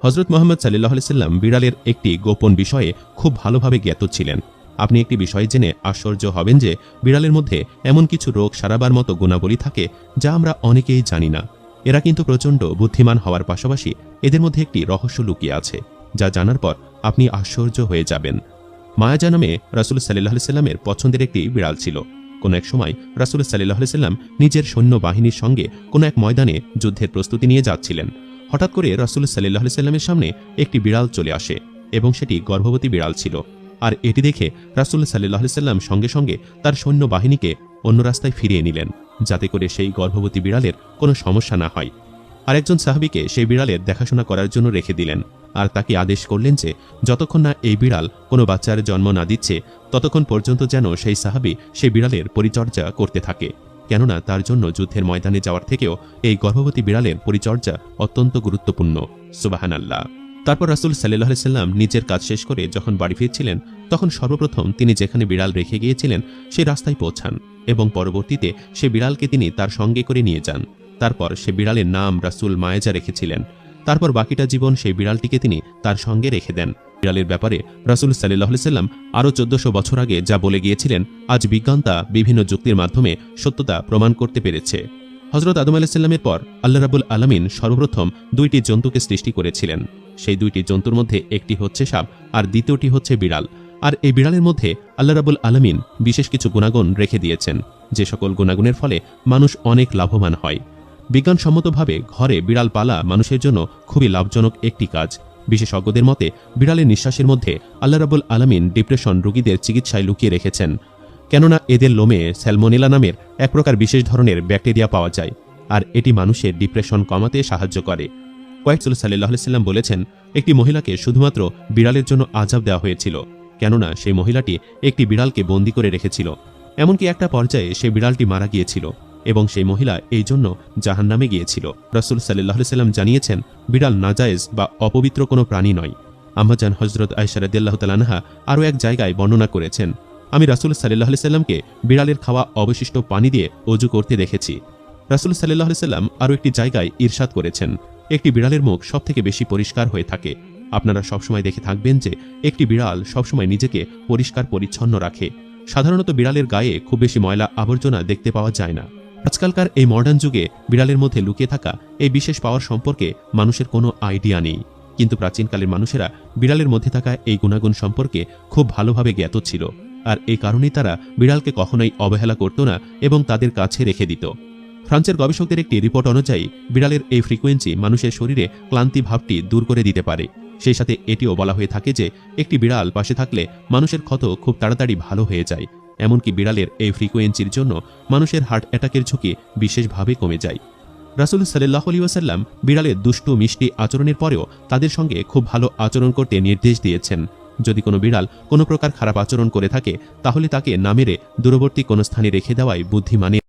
হযরত মুহাম্মদ সাল্লাল্লাহু আলাইহি সাল্লাম বিড়ালের একটি গোপন বিষয়ে খুব ভালোভাবে জ্ঞাত ছিলেন। আপনি একটি বিষয় জেনে আশ্চর্য হবেন যে বিড়ালের মধ্যে এমন কিছু রোগ সারাবার মতো গুণাবলী থাকে যা আমরা অনেকেই জানি না। এরা কিন্তু প্রচণ্ড বুদ্ধিমান হওয়ার পাশাপাশি এদের মধ্যে একটি রহস্য লুকিয়ে আছে, যা জানার পর আপনি আশ্চর্য হয়ে যাবেন। মায়াজা নামে রাসূল সাল্লাল্লাহু আলাইহি সাল্লামের পছন্দের একটি বিড়াল ছিল। কোন এক সময় রাসূল সাল্লাল্লাহু আলাইহি সাল্লাম নিজের সৈন্যবাহিনীর সঙ্গে কোন এক ময়দানে যুদ্ধের প্রস্তুতি নিয়ে যাচ্ছিলেন। হঠাৎ করে রাসূল সাল্লাল্লাহু আলাইহি সাল্লামের সামনে একটি বিড়াল চলে আসে এবং সেটি গর্ভবতী বিড়াল ছিল। আর এটি দেখে রাসূল সাল্লাল্লাহু আলাইহি সাল্লাম সঙ্গে সঙ্গে তার সৈন্যবাহিনীকে অন্য রাস্তায় ফিরিয়ে নিলেন, যাতে করে সেই গর্ভবতী বিড়ালের কোনো সমস্যা না হয়। আর একজন সাহাবীকে সেই বিড়ালের দেখাশোনা করার জন্য রেখে দিলেন, আর তাকে আদেশ করলেন যে যতক্ষণ না এই বিড়াল কোনো বাচ্চার জন্ম না দিচ্ছে ততক্ষণ পর্যন্ত যেন সেই সাহাবী সেই বিড়ালের পরিচর্যা করতে থাকে, কেননা তার জন্য যুদ্ধের ময়দানে যাওয়ার থেকেও এই গর্ভবতী বিড়ালের পরিচর্যা অত্যন্ত গুরুত্বপূর্ণ। সুবহানাল্লাহ। তারপর রাসূল সাল্লাল্লাহু আলাইহি সাল্লাম নিজের কাজ শেষ করে যখন বাড়ি ফিরছিলেন, তখন সর্বপ্রথম তিনি যেখানে বিড়াল রেখে গিয়েছিলেন সেই রাস্তায় পৌঁছান এবং পরবর্তীতে সে বিড়ালকে তিনি তার সঙ্গে করে নিয়ে যান। তারপর সে বিড়ালের নাম রাসূল মায়াজা রেখেছিলেন। তারপর বাকিটা জীবন সেই বিড়ালটিকে তিনি তার সঙ্গে রেখে দেন। বিড়ালের ব্যাপারে রাসূল সাল্লাল্লাহু আলাইহি সাল্লাম আরও 1400 বছর আগে যা বলে গিয়েছিলেন, আজ বিজ্ঞান তা বিভিন্ন যুক্তির মাধ্যমে সত্যতা প্রমাণ করতে পেরেছে। হযরত আদম আলাইহিস সালামের পর আল্লাহ রাব্বুল আলামিন সর্বপ্রথম দুইটি জন্তুকে সৃষ্টি করেছিলেন। সেই দুইটি জন্তুর মধ্যে একটি হচ্ছে সাপ আর দ্বিতীয়টি হচ্ছে বিড়াল। আর এই বিড়ালের মধ্যে আল্লাহ রাব্বুল আলামিন বিশেষ কিছু গুণাগুণ রেখে দিয়েছেন, যে সকল গুণাগুণের ফলে মানুষ অনেক লাভবান হয়। বিজ্ঞানসম্মতভাবে ঘরে বিড়াল পালা মানুষের জন্য খুবই লাভজনক একটি কাজ। বিশেষজ্ঞদের মতে বিড়ালের নিঃশ্বাসের মধ্যে আল্লাহ রাব্বুল আলামিন ডিপ্রেশন রোগীদের চিকিৎসায় লুকিয়ে রেখেছেন, কেননা এদের লোমে স্যালমোনেলা নামের এক প্রকার বিশেষ ধরনের ব্যাকটেরিয়া পাওয়া যায়, আর এটি মানুষের ডিপ্রেশন কমাতে সাহায্য করে। রাসূল সাল্লাল্লাহু আলাইহি সাল্লাম বলেছেন, একটি মহিলাকে শুধুমাত্র বিড়ালের জন্য আযাব দেওয়া হয়েছিল, কেননা সেই মহিলাটি একটি বিড়ালকে বন্দী করে রেখেছিল। এমনকি একটা পর্যায়ে সেই বিড়ালটি মারা গিয়েছিল এবং সেই মহিলা এই জন্য জাহান্নামে গিয়েছিল। রাসূল সাল্লাল্লাহু আলাইহি সাল্লাম জানিয়েছেন, বিড়াল নাজায়েজ বা অপবিত্র কোনো প্রাণী নয়। আম্মাজান হযরত আয়েশা রাদিয়াল্লাহু তাআলা আনহা আরও এক জায়গায় বর্ণনা করেছেন, আমি রাসূল সাল্লাল্লাহু আলাইহি সাল্লামকে বিড়ালের খাওয়া অবশিষ্ট পানি দিয়ে ওযু করতে দেখেছি। রাসূল সাল্লাল্লাহু আলাইহি সাল্লাম আরও একটি জায়গায় ইরশাদ করেছেন, একটি বিড়ালের মুখ সবথেকে বেশি পরিষ্কার হয়ে থাকে। আপনারা সবসময় দেখে থাকবেন যে একটি বিড়াল সবসময় নিজেকে পরিষ্কার পরিচ্ছন্ন রাখে। সাধারণত বিড়ালের গায়ে খুব বেশি ময়লা আবর্জনা দেখতে পাওয়া যায় না। আজকালকার এই মডার্ন যুগে বিড়ালের মধ্যে লুকিয়ে থাকা এই বিশেষ পাওয়ার সম্পর্কে মানুষের কোনো আইডিয়া নেই, কিন্তু প্রাচীনকালের মানুষেরা বিড়ালের মধ্যে থাকা এই গুণাগুণ সম্পর্কে খুব ভালোভাবে জ্ঞাত ছিল, আর এই কারণেই তারা বিড়ালকে কখনোই অবহেলা করত না এবং তাদের কাছে রেখে দিত। ফ্রান্সের গবেষকদের একটি রিপোর্ট অনুযায়ী বিড়ালের এই ফ্রিকোয়েন্সি মানুষের শরীরে ক্লান্তি ভাবটি দূর করে দিতে পারে। সেই সাথে এটিও বলা হয়ে থাকে যে একটি বিড়াল পাশে থাকলে মানুষের ক্ষত খুব তাড়াতাড়ি ভালো হয়ে যায়। এমনকি বিড়ালের এই ফ্রিকোয়েন্সির জন্য মানুষের হার্ট অ্যাটাকের ঝুঁকি বিশেষভাবে কমে যায়। রাসূল সাল্লাল্লাহু আলাইহি ওয়াসাল্লাম বিড়ালের দুষ্টু মিষ্টি আচরণের পরেও তাদের সঙ্গে খুব ভালো আচরণ করতে নির্দেশ দিয়েছেন। যদি কোনো বিড়াল কোনো প্রকার খারাপ আচরণ করে থাকে তাহলে তাকে না মেরে দূরবর্তী কোনো স্থানে রেখে দেওয়াই বুদ্ধিমানের